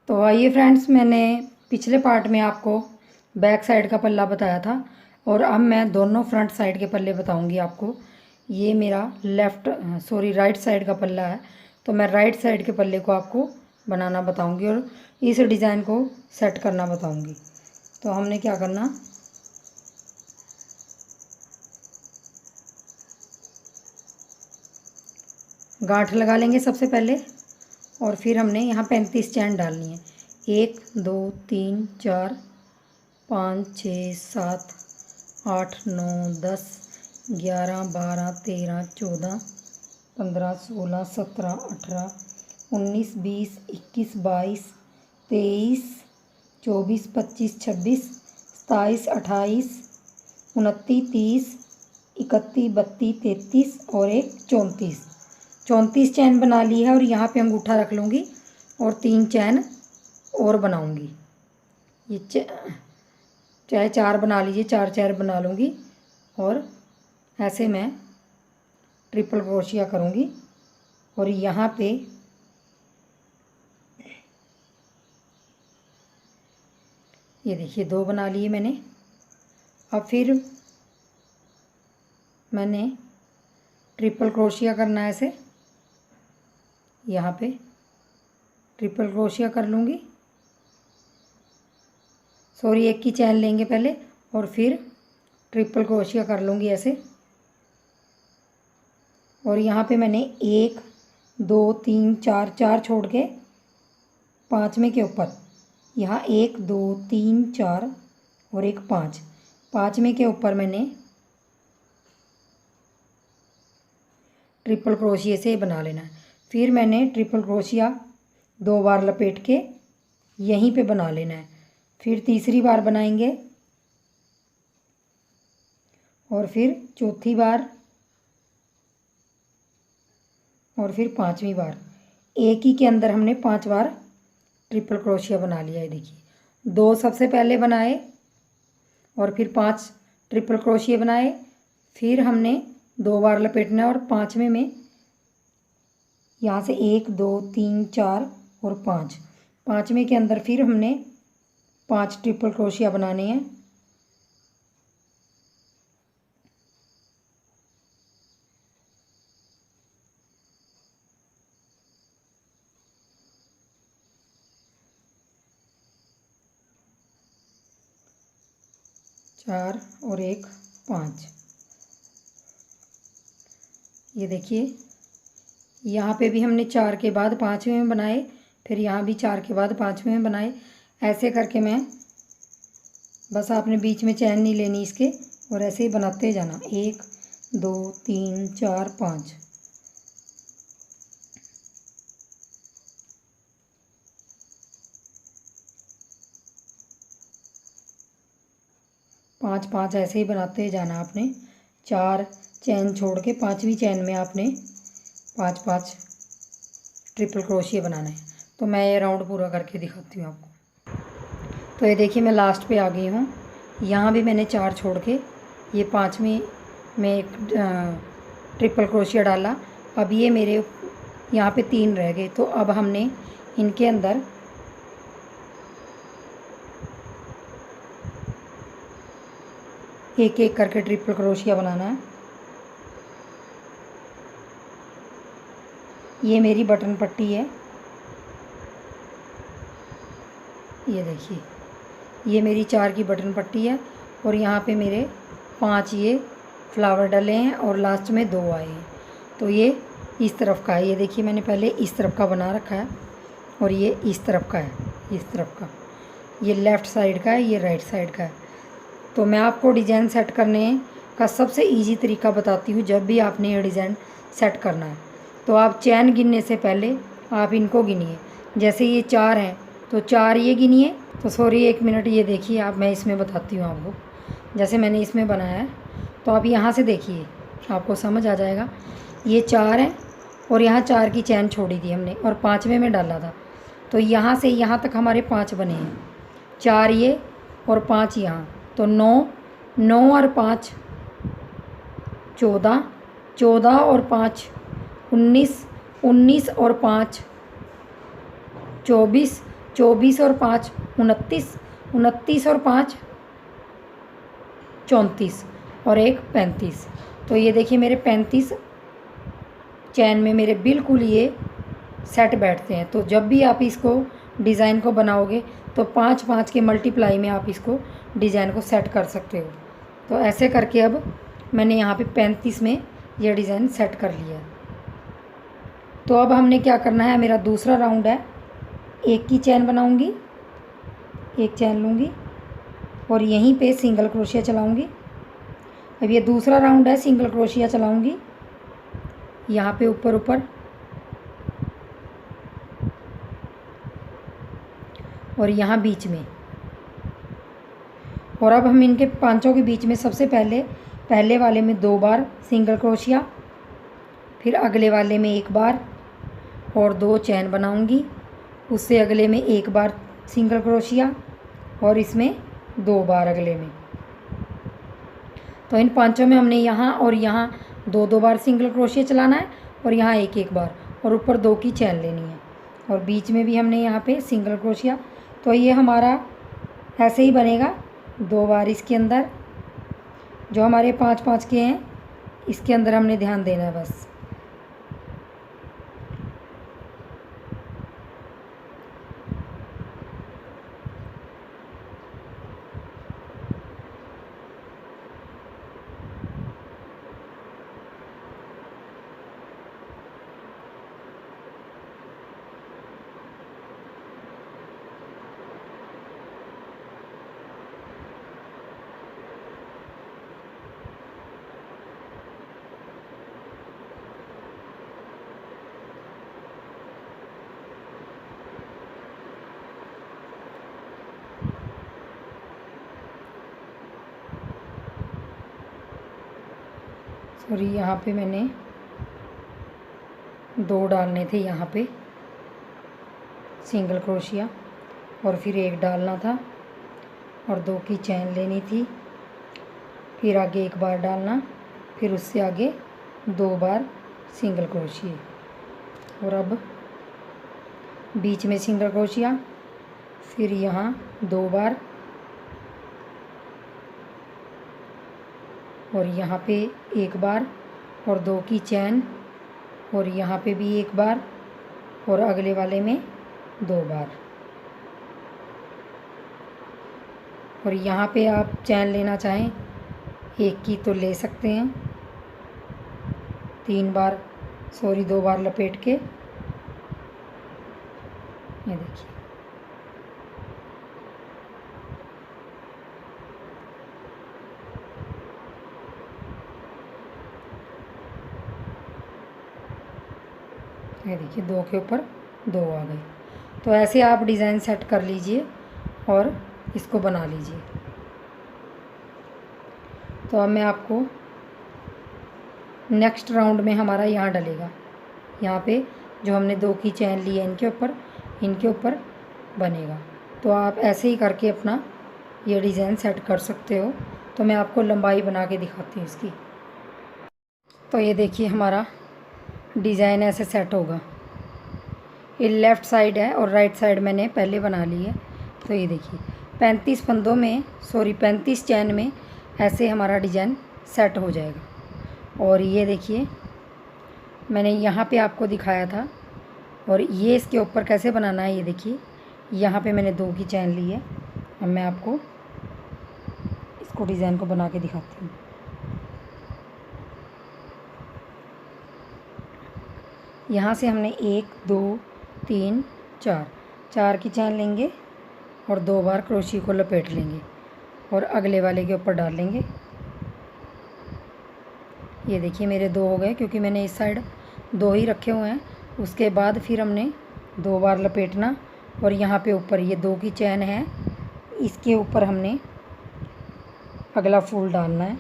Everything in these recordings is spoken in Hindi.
तो आइए फ्रेंड्स, मैंने पिछले पार्ट में आपको बैक साइड का पल्ला बताया था और अब मैं दोनों फ्रंट साइड के पल्ले बताऊंगी आपको। ये मेरा राइट साइड का पल्ला है, तो मैं राइट साइड के पल्ले को आपको बनाना बताऊंगी और इस डिज़ाइन को सेट करना बताऊंगी। तो हमने क्या करना, गांठ लगा लेंगे सबसे पहले और फिर हमने यहाँ 35 चैन डालनी है। 1 2 3 4 5 6 7 8 9 10 11 12 13 14 15 16 17 18 19 20 21 22 23 24 25 26 27 28 29 30 31 32 33 और एक 34 चैन बना ली है। और यहाँ पे अंगूठा रख लूँगी और 3 चैन और बनाऊँगी। ये चाहे 4 बना लीजिए, 4 चैन बना लूँगी और ऐसे मैं ट्रिपल क्रोशिया करूँगी। और यहाँ पे ये देखिए 2 बना लिए मैंने। अब फिर मैंने ट्रिपल क्रोशिया करना है ऐसे, यहाँ पे ट्रिपल क्रोशिया कर लूँगी। एक की चैन लेंगे पहले और फिर ट्रिपल क्रोशिया कर लूँगी ऐसे। और यहाँ पे मैंने 1 2 3 4 छोड़ के 5वें के ऊपर यहाँ 1 2 3 4 और एक 5वें के ऊपर मैंने ट्रिपल क्रोशिया से बना लेना है। फिर मैंने ट्रिपल क्रोशिया 2 बार लपेट के यहीं पे बना लेना है। फिर तीसरी बार बनाएंगे और फिर चौथी बार और फिर 5वीं बार। एक ही के अंदर हमने 5 बार ट्रिपल क्रोशिया बना लिया है। देखिए 2 सबसे पहले बनाए और फिर 5 ट्रिपल क्रोशिया बनाए। फिर हमने 2 बार लपेटना और 5वें में यहाँ से 1 2 3 4 और 5वें के अंदर फिर हमने 5 ट्रिपल क्रोशिया बनाने हैं। चार और एक 5। ये देखिए यहाँ पे भी हमने 4 के बाद 5वें में बनाए, फिर यहाँ भी 4 के बाद 5वें में बनाए। ऐसे करके मैं बस आपने बीच में चैन नहीं लेनी इसके और ऐसे ही बनाते जाना। 1 2 3 4 5। पाँच ऐसे ही बनाते जाना आपने। 4 चैन छोड़ के 5वीं चैन में आपने 5 ट्रिपल क्रोशिया बनाना है। तो मैं ये राउंड पूरा करके दिखाती हूँ आपको। तो ये देखिए मैं लास्ट पे आ गई हूँ। यहाँ भी मैंने 4 छोड़ के ये 5वीं में एक ट्रिपल क्रोशिया डाला। अब ये मेरे यहाँ पे 3 रह गए, तो अब हमने इनके अंदर एक एक करके ट्रिपल क्रोशिया बनाना है। ये मेरी बटन पट्टी है। ये देखिए ये मेरी 4 की बटन पट्टी है और यहाँ पे मेरे 5 ये फ्लावर डले हैं और लास्ट में 2 आए हैं। तो ये इस तरफ का है। ये देखिए मैंने पहले इस तरफ का बना रखा है और ये इस तरफ का है, इस तरफ का। ये लेफ़्ट साइड का है, ये राइट साइड का है। तो मैं आपको डिज़ाइन सेट करने का सबसे इजी तरीका बताती हूँ। जब भी आपने ये डिज़ाइन सेट करना है तो आप चैन गिनने से पहले आप इनको गिनिए। जैसे ये 4 हैं तो 4 ये गिनिए। तो 1 मिनट, ये देखिए आप, मैं इसमें बताती हूँ आपको। जैसे मैंने इसमें बनाया है तो आप यहाँ से देखिए, आपको समझ आ जाएगा। ये 4 हैं और यहाँ 4 की चैन छोड़ी थी हमने और 5वें में डाला था। तो यहाँ से यहाँ तक हमारे 5 बने हैं। 4 ये और 5 यहाँ, तो 9 और 5 14, 14 और 5 19 और 5 24 24 और 5 29, 29 और 5 34 और एक 35। तो ये देखिए मेरे 35 चैन में मेरे बिल्कुल ये सेट बैठते हैं। तो जब भी आप इसको डिज़ाइन को बनाओगे तो 5 के मल्टीप्लाई में आप इसको डिज़ाइन को सेट कर सकते हो। तो ऐसे करके अब मैंने यहाँ पे 35 में ये डिज़ाइन सेट कर लिया है। तो अब हमने क्या करना है, मेरा दूसरा राउंड है, एक की चैन बनाऊंगी, एक चैन लूँगी और यहीं पे सिंगल क्रोशिया चलाऊंगी। अब ये दूसरा राउंड है, सिंगल क्रोशिया चलाऊंगी यहाँ पे ऊपर ऊपर और यहाँ बीच में। और अब हम इनके पांचों के बीच में सबसे पहले वाले में 2 बार सिंगल क्रोशिया, फिर अगले वाले में 1 बार और 2 चैन बनाऊंगी, उससे अगले में 1 बार सिंगल क्रोशिया और इसमें 2 बार अगले में। तो इन पांचों में हमने यहाँ और यहाँ 2 बार सिंगल क्रोशिया चलाना है और यहाँ 1 बार और ऊपर 2 की चैन लेनी है और बीच में भी हमने यहाँ पे सिंगल क्रोशिया। तो ये हमारा ऐसे ही बनेगा 2 बार इसके अंदर, जो हमारे 5 के हैं इसके अंदर हमने ध्यान देना है बस। सॉरी, यहाँ पे मैंने 2 डालने थे, यहाँ पे सिंगल क्रोशिया और फिर 1 डालना था और 2 की चैन लेनी थी, फिर आगे 1 बार डालना, फिर उससे आगे 2 बार सिंगल क्रोशिया और अब बीच में सिंगल क्रोशिया, फिर यहाँ 2 बार और यहाँ पे 1 बार और 2 की चैन और यहाँ पे भी 1 बार और अगले वाले में 2 बार। और यहाँ पे आप चैन लेना चाहें 1 की तो ले सकते हैं, 2 बार लपेट के। ये देखिए, ये देखिए 2 के ऊपर 2 आ गए। तो ऐसे आप डिज़ाइन सेट कर लीजिए और इसको बना लीजिए। तो अब मैं आपको नेक्स्ट राउंड में हमारा यहाँ डलेगा, यहाँ पे जो हमने 2 की चैन ली है इनके ऊपर बनेगा। तो आप ऐसे ही करके अपना ये डिज़ाइन सेट कर सकते हो। तो मैं आपको लंबाई बना के दिखाती हूँ इसकी। तो ये देखिए हमारा डिज़ाइन ऐसे सेट होगा। ये लेफ़्ट साइड है और राइट साइड मैंने पहले बना ली है। तो ये देखिए 35 चैन में ऐसे हमारा डिज़ाइन सेट हो जाएगा। और ये देखिए मैंने यहाँ पे आपको दिखाया था और ये इसके ऊपर कैसे बनाना है। ये देखिए यहाँ पे मैंने 2 की चैन ली है। अब मैं आपको इसको डिज़ाइन को बना के दिखाती हूँ। यहाँ से हमने 1 2 3 4 की चैन लेंगे और 2 बार क्रोशिया को लपेट लेंगे और अगले वाले के ऊपर डाल लेंगे। ये देखिए मेरे 2 हो गए, क्योंकि मैंने इस साइड 2 ही रखे हुए हैं। उसके बाद फिर हमने 2 बार लपेटना और यहाँ पे ऊपर ये 2 की चैन है, इसके ऊपर हमने अगला फूल डालना है।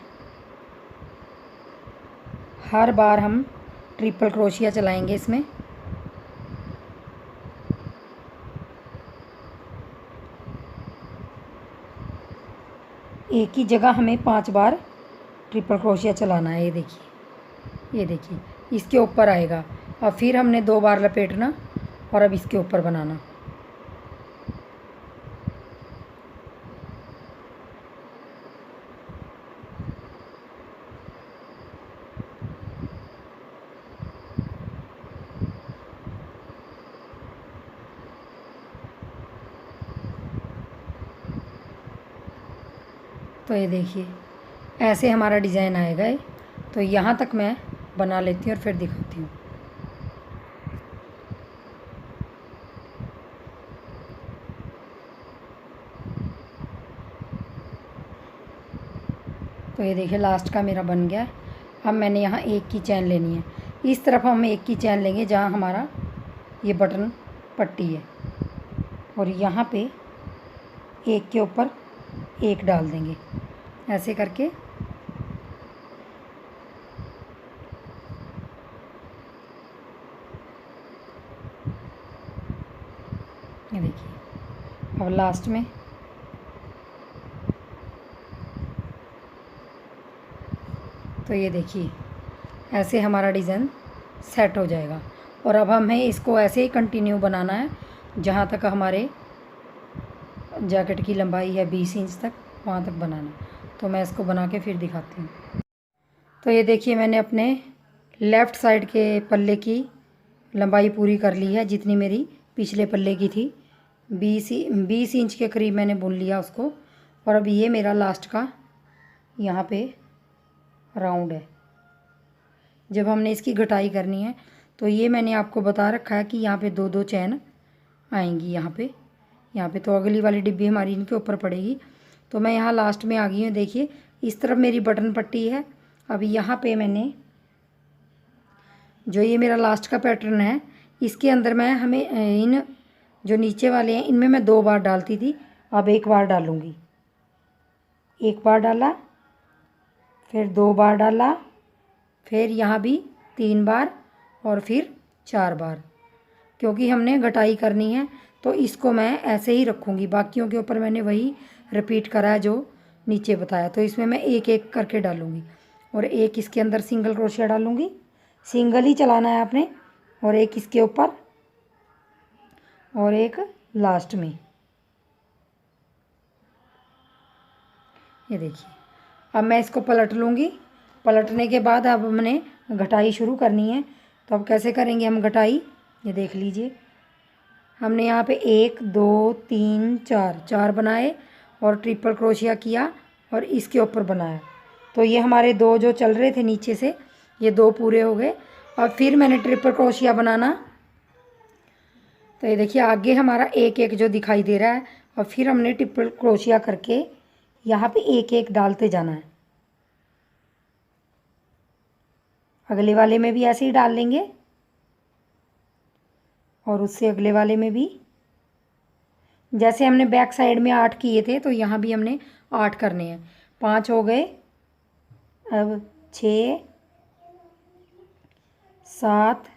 हर बार हम ट्रिपल क्रोशिया चलाएंगे इसमें। एक ही जगह हमें 5 बार ट्रिपल क्रोशिया चलाना है। ये देखिए इसके ऊपर आएगा और फिर हमने 2 बार लपेटना और अब इसके ऊपर बनाना। तो ये देखिए ऐसे हमारा डिज़ाइन आएगा ये। तो यहाँ तक मैं बना लेती हूँ और फिर दिखाती हूँ। तो ये देखिए लास्ट का मेरा बन गया। अब मैंने यहाँ एक की चैन लेनी है। इस तरफ हम एक की चैन लेंगे जहाँ हमारा ये बटन पट्टी है, और यहाँ पे एक के ऊपर एक डाल देंगे ऐसे करके। ये देखिए अब लास्ट में तो ये देखिए ऐसे हमारा डिज़ाइन सेट हो जाएगा। और अब हमें इसको ऐसे ही कंटिन्यू बनाना है जहाँ तक हमारे जैकेट की लंबाई है 20 इंच तक, वहाँ तक बनाना। तो मैं इसको बना के फिर दिखाती हूँ। तो ये देखिए मैंने अपने लेफ़्ट साइड के पल्ले की लंबाई पूरी कर ली है जितनी मेरी पिछले पल्ले की थी। 20 इंच के करीब मैंने बुन लिया उसको। और अब ये मेरा लास्ट का यहाँ पे राउंड है। जब हमने इसकी घटाई करनी है तो ये मैंने आपको बता रखा है कि यहाँ पे 2-2 चैन आएंगी यहाँ पे तो अगली वाली डिब्बी हमारी इनके ऊपर पड़ेगी। तो मैं यहाँ लास्ट में आ गई हूँ। देखिए इस तरफ मेरी बटन पट्टी है। अब यहाँ पे मैंने जो ये मेरा लास्ट का पैटर्न है इसके अंदर मैं हमें इन जो नीचे वाले हैं इनमें मैं 2 बार डालती थी, अब 1 बार डालूँगी। 1 बार डाला, फिर 2 बार डाला, फिर यहाँ भी 3 बार और फिर 4 बार। क्योंकि हमने घटाई करनी है तो इसको मैं ऐसे ही रखूँगी। बाकियों के ऊपर मैंने वही रिपीट करा है जो नीचे बताया। तो इसमें मैं एक एक करके डालूँगी और एक इसके अंदर सिंगल क्रोशिया डालूँगी। सिंगल ही चलाना है आपने, और एक इसके ऊपर और एक लास्ट में। ये देखिए अब मैं इसको पलट लूँगी। पलटने के बाद अब हमने घटाई शुरू करनी है। तो अब कैसे करेंगे हम घटाई, ये देख लीजिए। हमने यहाँ पे 1 2 3 4 बनाए और ट्रिपल क्रोशिया किया और इसके ऊपर बनाया। तो ये हमारे 2 जो चल रहे थे नीचे से, ये 2 पूरे हो गए। और फिर मैंने ट्रिपल क्रोशिया बनाना। तो ये देखिए आगे हमारा एक एक जो दिखाई दे रहा है, और फिर हमने ट्रिपल क्रोशिया करके यहाँ पे एक एक डालते जाना है। अगले वाले में भी ऐसे ही डाल लेंगे और उससे अगले वाले में भी। जैसे हमने बैक साइड में 8 किए थे तो यहाँ भी हमने 8 करने हैं। 5 हो गए, अब 6 7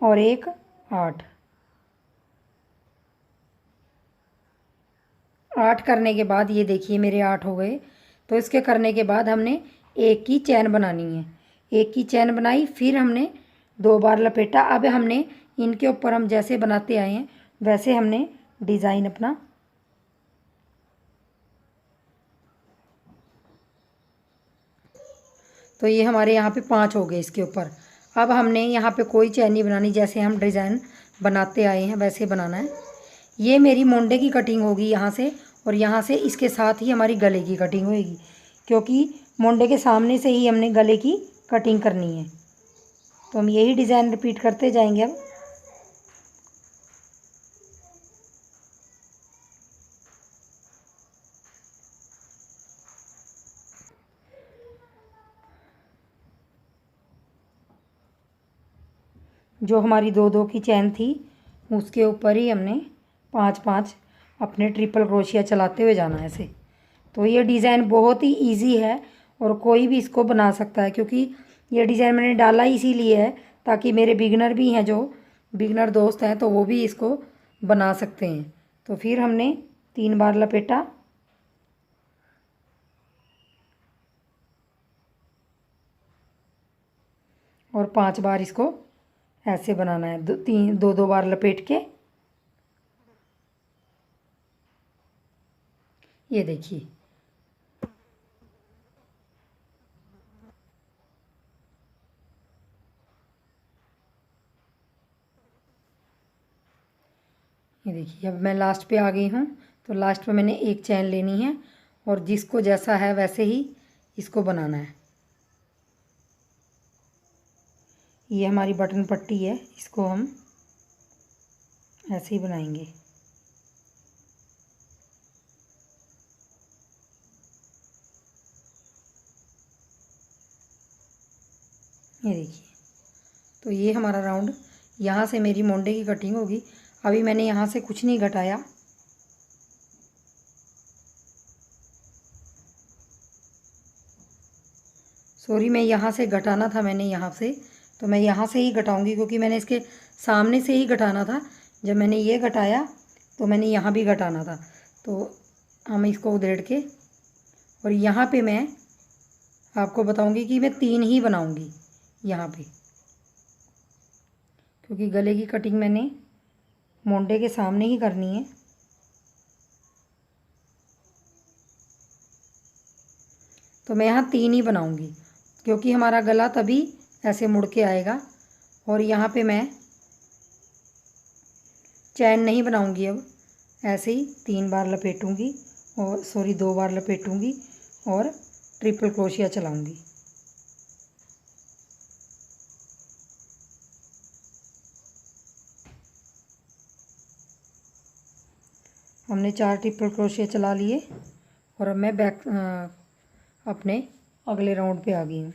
और 1 8। 8 करने के बाद ये देखिए मेरे 8 हो गए। तो इसके करने के बाद हमने एक की चैन बनानी है। एक की चैन बनाई, फिर हमने 2 बार लपेटा। अब हमने इनके ऊपर हम जैसे बनाते आए हैं वैसे हमने डिज़ाइन अपना तो ये हमारे यहाँ पे 5 हो गए इसके ऊपर। अब हमने यहाँ पे कोई चैन नहीं बनानी, जैसे हम डिज़ाइन बनाते आए हैं वैसे बनाना है। ये मेरी मोंडे की कटिंग होगी यहाँ से, और यहाँ से इसके साथ ही हमारी गले की कटिंग होगी, क्योंकि मोंडे के सामने से ही हमने गले की कटिंग करनी है। तो हम यही डिज़ाइन रिपीट करते जाएंगे अब। जो हमारी 2-2 की चैन थी उसके ऊपर ही हमने 5-5 अपने ट्रिपल क्रोशिया चलाते हुए जाना है ऐसे। तो ये डिज़ाइन बहुत ही इजी है और कोई भी इसको बना सकता है, क्योंकि ये डिज़ाइन मैंने डाला इसीलिए है ताकि मेरे बिगनर भी हैं, जो बिगनर दोस्त हैं, तो वो भी इसको बना सकते हैं। तो फिर हमने 3 बार लपेटा और 5 बार इसको ऐसे बनाना है, 2-2 बार लपेट के। ये देखिए ये देखिए अब मैं लास्ट पे आ गई हूँ। तो लास्ट में मैंने एक चैन लेनी है और जिसको जैसा है वैसे ही इसको बनाना है। ये हमारी बटन पट्टी है, इसको हम ऐसे ही बनाएंगे। ये देखिए, तो ये हमारा राउंड, यहाँ से मेरी मोंडे की कटिंग होगी। अभी मैंने यहाँ से कुछ नहीं घटाया, सॉरी, मैं यहाँ से घटाना था मैंने यहाँ से, तो मैं यहाँ से ही घटाऊंगी क्योंकि मैंने इसके सामने से ही घटाना था। जब मैंने ये घटाया तो मैंने यहाँ भी घटाना था, तो हम इसको उधेड़ के और यहाँ पे मैं आपको बताऊंगी कि मैं 3 ही बनाऊंगी यहाँ पे, क्योंकि गले की कटिंग मैंने मोंडे के सामने ही करनी है। तो मैं यहाँ 3 ही बनाऊंगी क्योंकि हमारा गला तभी ऐसे मुड़ के आएगा। और यहाँ पे मैं चैन नहीं बनाऊंगी, अब ऐसे ही 3 बार लपेटूंगी और सॉरी 2 बार लपेटूंगी और ट्रिपल क्रोशिया चलाऊंगी। हमने 4 ट्रिपल क्रोशिया चला लिए और अब मैं अपने अगले राउंड पे आ गई हूँ।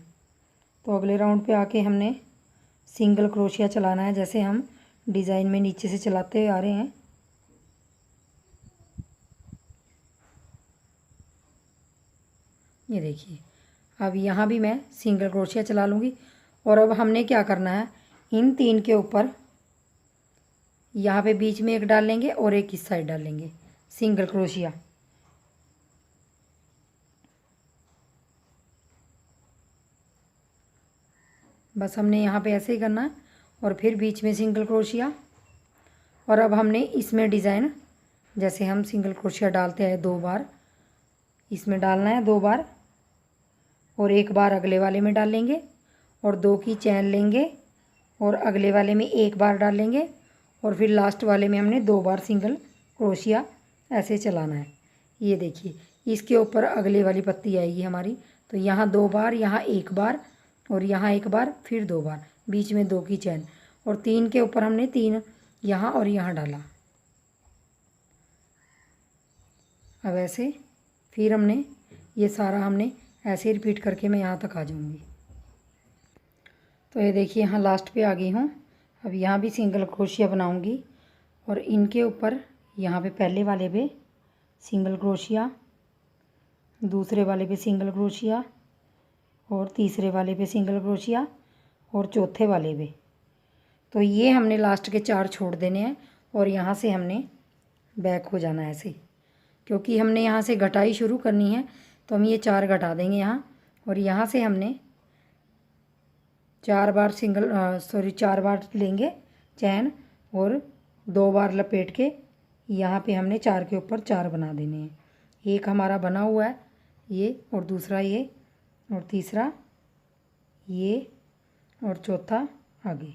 तो अगले राउंड पे आके हमने सिंगल क्रोशिया चलाना है, जैसे हम डिज़ाइन में नीचे से चलाते आ रहे हैं। ये देखिए, अब यहाँ भी मैं सिंगल क्रोशिया चला लूँगी। और अब हमने क्या करना है, इन 3 के ऊपर यहाँ पे बीच में एक डाल लेंगे और एक इस साइड डाल लेंगे सिंगल क्रोशिया। बस हमने यहाँ पे ऐसे ही करना है और फिर बीच में सिंगल क्रोशिया। और अब हमने इसमें डिज़ाइन, जैसे हम सिंगल क्रोशिया डालते हैं 2 बार, इसमें डालना है 2 बार और 1 बार अगले वाले में डाल लेंगे और 2 की चैन लेंगे और अगले वाले में 1 बार डाल लेंगे और फिर लास्ट वाले में हमने 2 बार सिंगल क्रोशिया ऐसे चलाना है। ये देखिए, इसके ऊपर अगले वाली पत्ती आएगी हमारी। तो यहाँ 2 बार, यहाँ 1 बार और यहाँ 1 बार, फिर 2 बार, बीच में 2 की चैन और 3 के ऊपर हमने 3 यहाँ और यहाँ डाला। अब ऐसे फिर हमने ये सारा हमने ऐसे रिपीट करके मैं यहाँ तक आ जाऊँगी। तो ये देखिए, यहाँ लास्ट पे आ गई हूँ। अब यहाँ भी सिंगल क्रोशिया बनाऊँगी और इनके ऊपर यहाँ पे पहले वाले पे सिंगल क्रोशिया, दूसरे वाले पे सिंगल क्रोशिया और तीसरे वाले पे सिंगल क्रोशिया और चौथे वाले पे। तो ये हमने लास्ट के 4 छोड़ देने हैं और यहाँ से हमने बैक हो जाना है ऐसे, क्योंकि हमने यहाँ से घटाई शुरू करनी है। तो हम ये 4 घटा देंगे यहाँ और यहाँ से हमने 4 बार 4 बार लेंगे चैन और 2 बार लपेट के यहाँ पे हमने 4 के ऊपर 4 बना देने हैं। एक हमारा बना हुआ है ये, और दूसरा ये, और तीसरा ये, और चौथा आगे।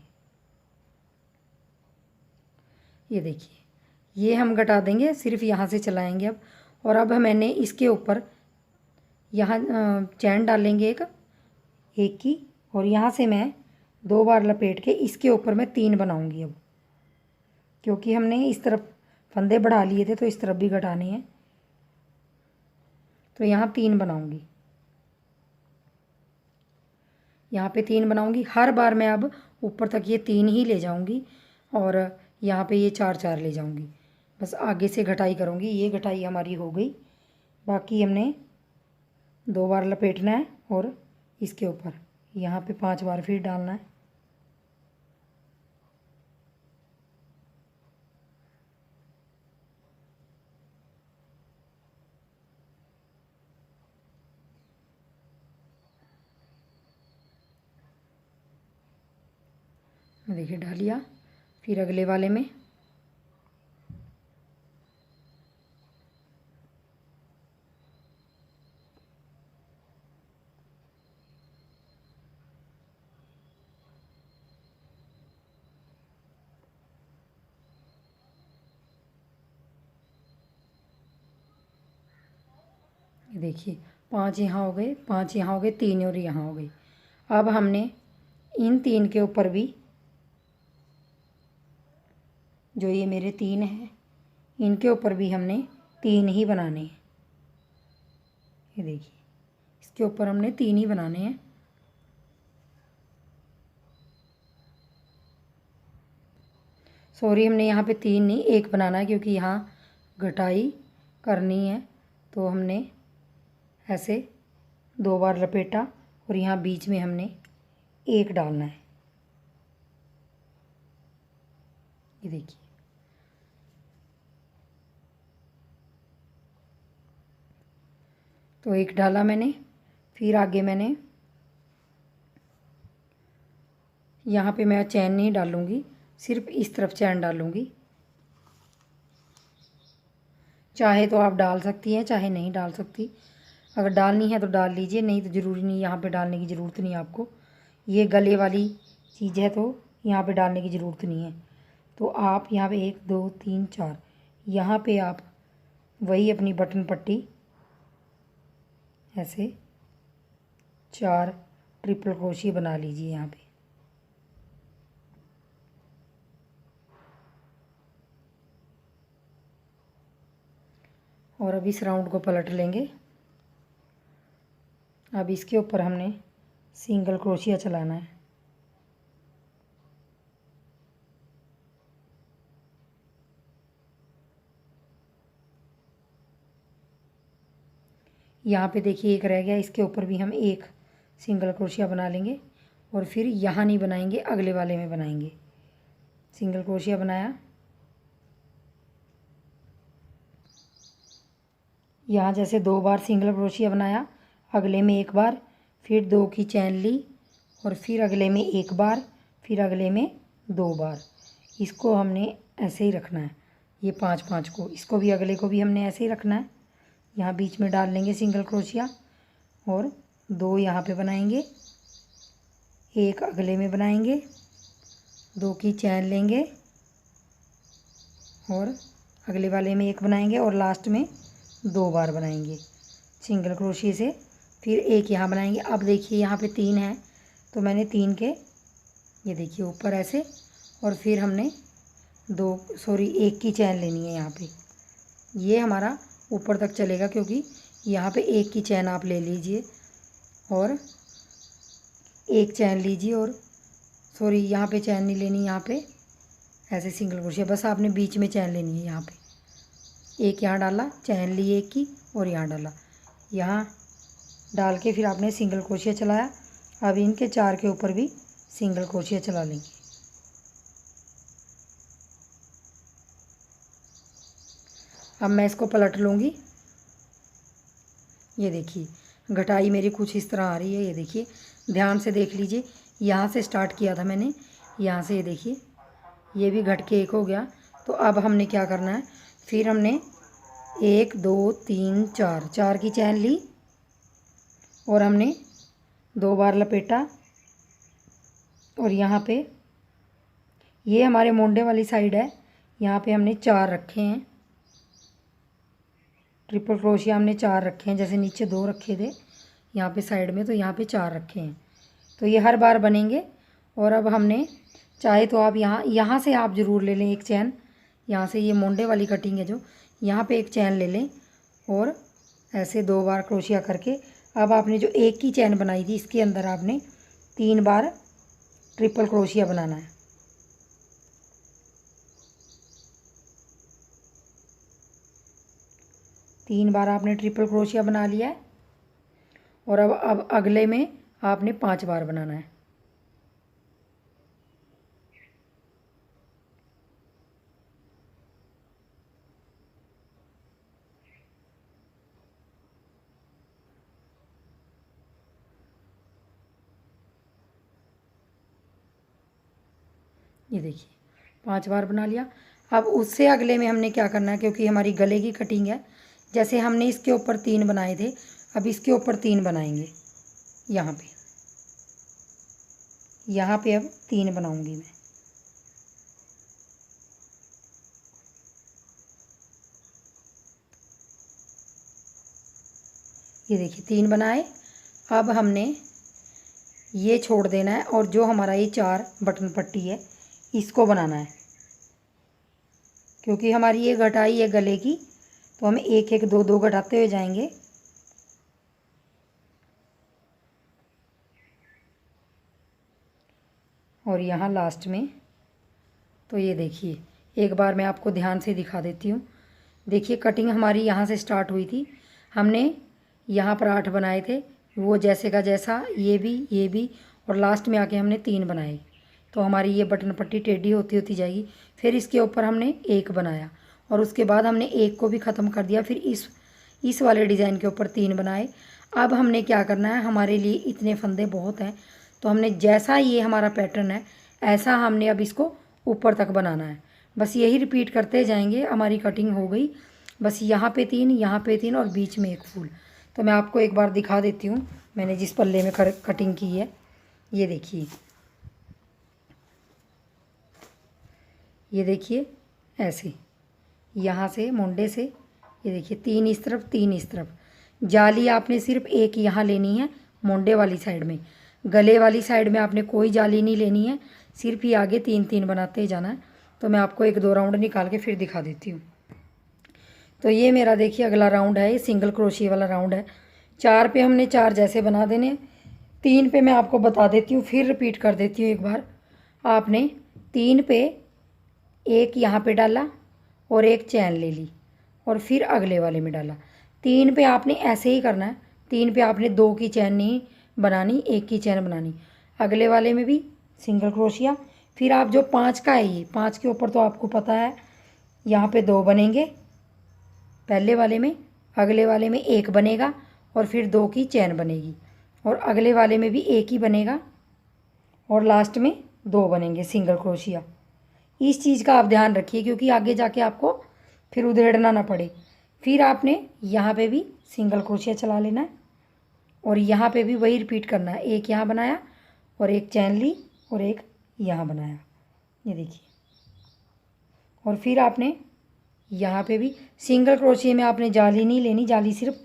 ये देखिए, ये हम घटा देंगे, सिर्फ यहाँ से चलाएंगे अब। और अब मैंने इसके ऊपर यहाँ चैन डालेंगे एक की और यहाँ से मैं 2 बार लपेट के इसके ऊपर मैं 3 बनाऊंगी अब, क्योंकि हमने इस तरफ फंदे बढ़ा लिए थे तो इस तरफ भी घटाने हैं। तो यहाँ 3 बनाऊंगी, यहाँ पे 3 बनाऊंगी। हर बार मैं अब ऊपर तक ये 3 ही ले जाऊंगी और यहाँ पे ये 4 ले जाऊंगी। बस आगे से घटाई करूँगी। ये घटाई हमारी हो गई। बाकी हमने 2 बार लपेटना है और इसके ऊपर यहाँ पे 5 बार फिर डालना है। देखिए, डालिया, फिर अगले वाले में ये देखिए 5 यहाँ हो गए, 5 यहाँ हो गए, 3 और यहाँ हो गए। अब हमने इन 3 के ऊपर भी, जो ये मेरे 3 हैं, इनके ऊपर भी हमने 3 ही बनाने हैं। ये देखिए इसके ऊपर हमने 3 ही बनाने हैं। सॉरी, हमने यहाँ पे 3 नहीं 1 बनाना है, क्योंकि यहाँ घटाई करनी है। तो हमने ऐसे 2 बार लपेटा और यहाँ बीच में हमने 1 डालना है। ये देखिए तो 1 डाला मैंने। फिर आगे मैंने यहाँ पे मैं चैन नहीं डालूँगी, सिर्फ इस तरफ चैन डालूँगी। चाहे तो आप डाल सकती हैं, चाहे नहीं डाल सकती। अगर डालनी है तो डाल लीजिए, नहीं तो ज़रूरी नहीं, यहाँ पे डालने की ज़रूरत नहीं आपको। ये गले वाली चीज़ है तो यहाँ पे डालने की ज़रूरत नहीं है। तो आप यहाँ पे 1 2 3 4 यहाँ पे आप वही अपनी बटन पट्टी ऐसे 4 ट्रिपल क्रोशिया बना लीजिए यहाँ पे। और अब इस राउंड को पलट लेंगे। अब इसके ऊपर हमने सिंगल क्रोशिया चलाना है। यहाँ पे देखिए 1 रह गया, इसके ऊपर भी हम 1 सिंगल क्रोशिया बना लेंगे और फिर यहाँ नहीं बनाएंगे, अगले वाले में बनाएंगे। सिंगल क्रोशिया बनाया, यहाँ जैसे 2 बार सिंगल क्रोशिया बनाया, अगले में 1 बार, फिर 2 की चैन ली और फिर अगले में 1 बार, फिर अगले में 2 बार। इसको हमने ऐसे ही रखना है, ये 5 5 को, इसको भी अगले को भी हमने ऐसे ही रखना है। यहाँ बीच में डाल लेंगे सिंगल क्रोशिया और 2 यहाँ पे बनाएंगे, 1 अगले में बनाएंगे, 2 की चैन लेंगे और अगले वाले में 1 बनाएंगे और लास्ट में 2 बार बनाएंगे सिंगल क्रोशिया से। फिर 1 यहाँ बनाएंगे। अब देखिए यहाँ पे 3 है तो मैंने 3 के, ये देखिए ऊपर ऐसे, और फिर हमने 1 की चैन लेनी है यहाँ पे। ये हमारा ऊपर तक चलेगा, क्योंकि यहाँ पे 1 की चैन आप ले लीजिए और 1 चैन लीजिए, और यहाँ पे चैन नहीं लेनी, यहाँ पे ऐसे सिंगल क्रोशिया, बस आपने बीच में चैन लेनी है। यहाँ पे 1 यहाँ डाला, चैन ली 1 की और यहाँ डाला, यहाँ डाल के फिर आपने सिंगल क्रोशिया चलाया। अब इनके 4 के ऊपर भी सिंगल क्रोशिया चला लेंगे। अब मैं इसको पलट लूँगी। ये देखिए घटाई मेरी कुछ इस तरह आ रही है। ये देखिए ध्यान से देख लीजिए, यहाँ से स्टार्ट किया था मैंने, यहाँ से ये देखिए ये भी घट के 1 हो गया। तो अब हमने क्या करना है, फिर हमने 1 2 3 4 की चैन ली और हमने 2 बार लपेटा और यहाँ पे ये हमारे मोंडे वाली साइड है, यहाँ पे हमने 4 रखे हैं ट्रिपल क्रोशिया, हमने 4 रखे हैं, जैसे नीचे 2 रखे थे यहाँ पे साइड में, तो यहाँ पे 4 रखे हैं। तो ये हर बार बनेंगे। और अब हमने, चाहे तो आप यहाँ से आप ज़रूर ले लें 1 चैन, यहाँ से ये मोंडे वाली कटिंग है जो, यहाँ पे 1 चैन ले लें और ऐसे 2 बार क्रोशिया करके, अब आपने जो 1 की चैन बनाई थी इसके अंदर आपने 3 बार ट्रिपल क्रोशिया बनाना है। तीन बार आपने ट्रिपल क्रोशिया बना लिया है और अब अगले में आपने 5 बार बनाना है। ये देखिए 5 बार बना लिया। अब उससे अगले में हमने क्या करना है, क्योंकि हमारी गले की कटिंग है, जैसे हमने इसके ऊपर 3 बनाए थे, अब इसके ऊपर 3 बनाएंगे। यहाँ पे अब 3 बनाऊंगी मैं। ये देखिए 3 बनाए। अब हमने ये छोड़ देना है और जो हमारा ये 4 बटन पट्टी है इसको बनाना है, क्योंकि हमारी ये घटाई है गले की, तो हम एक एक दो दो घटाते हुए जाएंगे। और यहाँ लास्ट में तो ये देखिए, एक बार मैं आपको ध्यान से दिखा देती हूँ। देखिए कटिंग हमारी यहाँ से स्टार्ट हुई थी, हमने यहाँ पर 8 बनाए थे, वो जैसे का जैसा ये भी और लास्ट में आके हमने 3 बनाए। तो हमारी ये बटन पट्टी टेढ़ी होती होती जाएगी। फिर इसके ऊपर हमने 1 बनाया और उसके बाद हमने 1 को भी ख़त्म कर दिया। फिर इस वाले डिज़ाइन के ऊपर 3 बनाए। अब हमने क्या करना है, हमारे लिए इतने फंदे बहुत हैं, तो हमने जैसा ये हमारा पैटर्न है ऐसा हमने अब इसको ऊपर तक बनाना है। बस यही रिपीट करते जाएंगे। हमारी कटिंग हो गई, बस यहाँ पे 3, यहाँ पे 3 और बीच में 1 फूल। तो मैं आपको एक बार दिखा देती हूँ मैंने जिस पल्ले में कटिंग की है। ये देखिए, ये देखिए ऐसे यहाँ से मुंडे से, ये देखिए 3 इस तरफ 3 इस तरफ। जाली आपने सिर्फ 1 यहाँ लेनी है मुंडे वाली साइड में, गले वाली साइड में आपने कोई जाली नहीं लेनी है, सिर्फ ही आगे 3-3 बनाते ही जाना है। तो मैं आपको 1-2 राउंड निकाल के फिर दिखा देती हूँ। तो ये मेरा देखिए अगला राउंड है, ये सिंगल क्रोशिया वाला राउंड है। 4 पे हमने 4 जैसे बना देने, 3 पे मैं आपको बता देती हूँ, फिर रिपीट कर देती हूँ एक बार। आपने 3 पे 1 यहाँ पे डाला और 1 चैन ले ली और फिर अगले वाले में डाला। 3 पे आपने ऐसे ही करना है, 3 पे आपने 2 की चैन नहीं बनानी, 1 की चैन बनानी। अगले वाले में भी सिंगल क्रोशिया। फिर आप जो 5 का है, ये 5 के ऊपर तो आपको पता है यहाँ पे 2 बनेंगे पहले वाले में, अगले वाले में 1 बनेगा और फिर 2 की चैन बनेगी और अगले वाले में भी 1 ही बनेगा और लास्ट में 2 बनेंगे सिंगल क्रोशिया। इस चीज़ का आप ध्यान रखिए क्योंकि आगे जाके आपको फिर उधेड़ना ना पड़े। फिर आपने यहाँ पे भी सिंगल क्रोशिया चला लेना है और यहाँ पे भी वही रिपीट करना है। 1 यहाँ बनाया और 1 चैन ली और 1 यहाँ बनाया, ये देखिए। और फिर आपने यहाँ पे भी सिंगल क्रोशिया में आपने जाली नहीं लेनी, जाली सिर्फ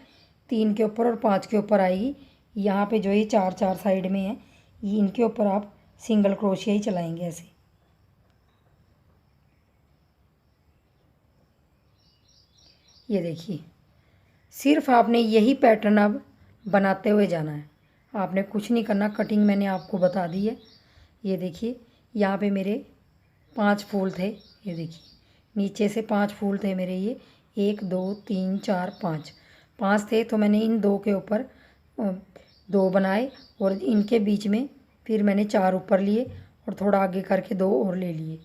3 के ऊपर और 5 के ऊपर आएगी। यहाँ पे जो ये 4 साइड में है, ये इनके ऊपर आप सिंगल क्रोशिया ही चलाएंगे ऐसे। ये देखिए, सिर्फ आपने यही पैटर्न अब बनाते हुए जाना है, आपने कुछ नहीं करना। कटिंग मैंने आपको बता दी है। ये देखिए, यहाँ पे मेरे 5 फूल थे, ये देखिए नीचे से 5 फूल थे मेरे। ये 1 2 3 4 5 थे, तो मैंने इन 2 के ऊपर 2 बनाए और इनके बीच में फिर मैंने 4 ऊपर लिए और थोड़ा आगे करके 2 और ले लिए,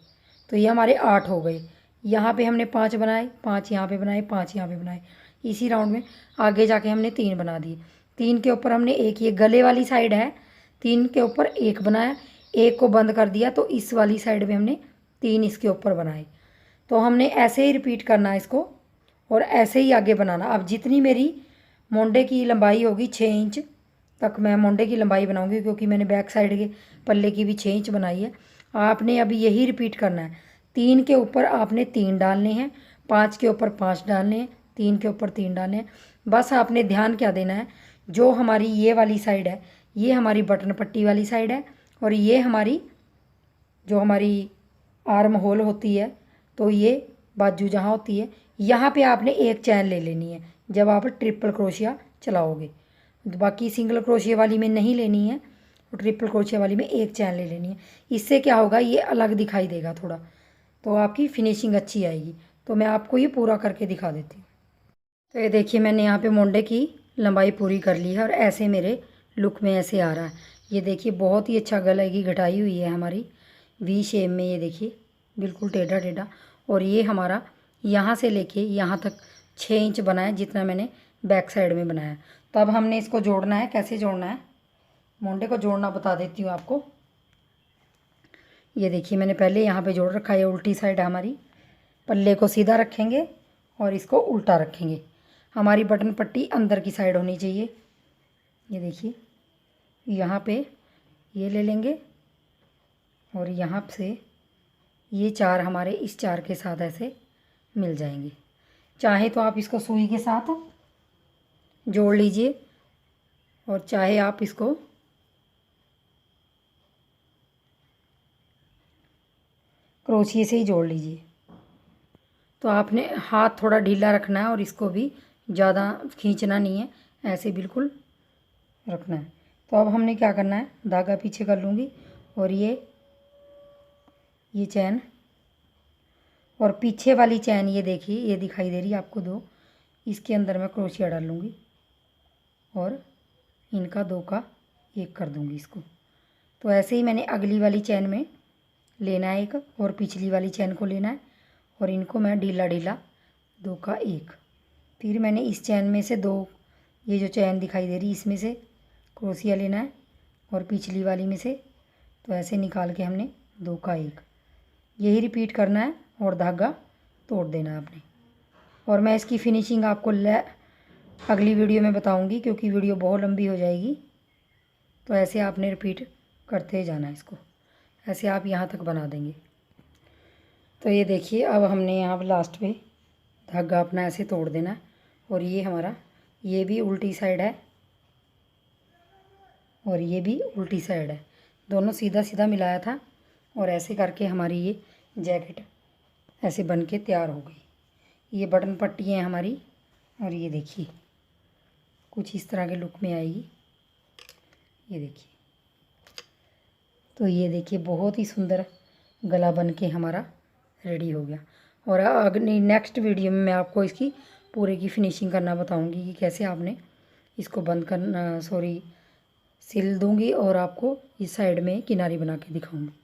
तो ये हमारे 8 हो गए। यहाँ पे हमने 5 बनाए, 5 यहाँ पे बनाए, 5 यहाँ पे बनाए। इसी राउंड में आगे जाके हमने 3 बना दिए। 3 के ऊपर हमने 1, ये गले वाली साइड है, 3 के ऊपर 1 बनाया, 1 को बंद कर दिया, तो इस वाली साइड में हमने 3 इसके ऊपर बनाए। तो हमने ऐसे ही रिपीट करना है इसको और ऐसे ही आगे बनाना। अब जितनी मेरी मोंडे की लंबाई होगी 6 इंच तक मैं मोंडे की लंबाई बनाऊंगी, क्योंकि मैंने बैक साइड के पल्ले की भी 6 इंच बनाई है। आपने अभी यही रिपीट करना है। 3 के ऊपर आपने 3 डालने हैं, 5 के ऊपर 5 डालने हैं, 3 के ऊपर 3 डालने हैं। बस आपने ध्यान क्या देना है, जो हमारी ये वाली साइड है, ये हमारी बटन पट्टी वाली साइड है और ये हमारी जो हमारी आर्म होल होती है, तो ये बाजू जहाँ होती है, यहाँ पे आपने 1 चैन ले लेनी है जब आप ट्रिपल क्रोशिया चलाओगे। बाकी सिंगल क्रोशिया वाली में नहीं लेनी है और ट्रिपल क्रोशिया वाली में 1 चैन ले लेनी है। इससे क्या होगा, ये अलग दिखाई देगा थोड़ा, तो आपकी फिनिशिंग अच्छी आएगी। तो मैं आपको ये पूरा करके दिखा देती हूँ। तो ये देखिए, मैंने यहाँ पे मोंडे की लंबाई पूरी कर ली है और ऐसे मेरे लुक में ऐसे आ रहा है। ये देखिए, बहुत ही अच्छा गले की घटाई हुई है हमारी वी शेप में। ये देखिए बिल्कुल टेढ़ा टेढ़ा, और ये हमारा यहाँ से लेके यहाँ तक 6 इंच बना है जितना मैंने बैक साइड में बनाया। तो अब हमने इसको जोड़ना है। कैसे जोड़ना है, मोंडे को जोड़ना बता देती हूँ आपको। ये देखिए, मैंने पहले यहाँ पे जोड़ रखा है, उल्टी साइड हमारी। पल्ले को सीधा रखेंगे और इसको उल्टा रखेंगे। हमारी बटन पट्टी अंदर की साइड होनी चाहिए। ये देखिए, यहाँ पे ये ले लेंगे और यहाँ से ये 4 हमारे इस 4 के साथ ऐसे मिल जाएंगे। चाहे तो आप इसको सुई के साथ जोड़ लीजिए, और चाहे आप इसको क्रोशिए से ही जोड़ लीजिए। तो आपने हाथ थोड़ा ढीला रखना है और इसको भी ज़्यादा खींचना नहीं है, ऐसे बिल्कुल रखना है। तो अब हमने क्या करना है, धागा पीछे कर लूँगी और ये चैन और पीछे वाली चैन ये देखिए, ये दिखाई दे रही है आपको दो, इसके अंदर मैं क्रोशिया डाल लूँगी और इनका दो का एक कर दूँगी इसको। तो ऐसे ही मैंने अगली वाली चैन में लेना है एक और पिछली वाली चैन को लेना है और इनको मैं ढीला ढीला दो का एक। फिर मैंने इस चैन में से दो, ये जो चैन दिखाई दे रही इसमें से क्रोशिया लेना है और पिछली वाली में से, तो ऐसे निकाल के हमने दो का एक, यही रिपीट करना है और धागा तोड़ देना है आपने। और मैं इसकी फिनिशिंग आपको अगली वीडियो में बताऊंगी क्योंकि वीडियो बहुत लंबी हो जाएगी। तो ऐसे आपने रिपीट करते जाना है इसको, ऐसे आप यहाँ तक बना देंगे। तो ये देखिए अब हमने यहाँ लास्ट पे धागा अपना ऐसे तोड़ देना है और ये हमारा, ये भी उल्टी साइड है और ये भी उल्टी साइड है, दोनों सीधा सीधा मिलाया था और ऐसे करके हमारी ये जैकेट ऐसे बन के तैयार हो गई। ये बटन पट्टी है हमारी और ये देखिए कुछ इस तरह के लुक में आएगी, ये देखिए। तो ये देखिए बहुत ही सुंदर गला बन के हमारा रेडी हो गया। और अगली नेक्स्ट वीडियो में मैं आपको इसकी पूरे की फिनिशिंग करना बताऊंगी कि कैसे आपने इसको बंद करना, सिल दूंगी और आपको इस साइड में किनारी बना के दिखाऊंगी।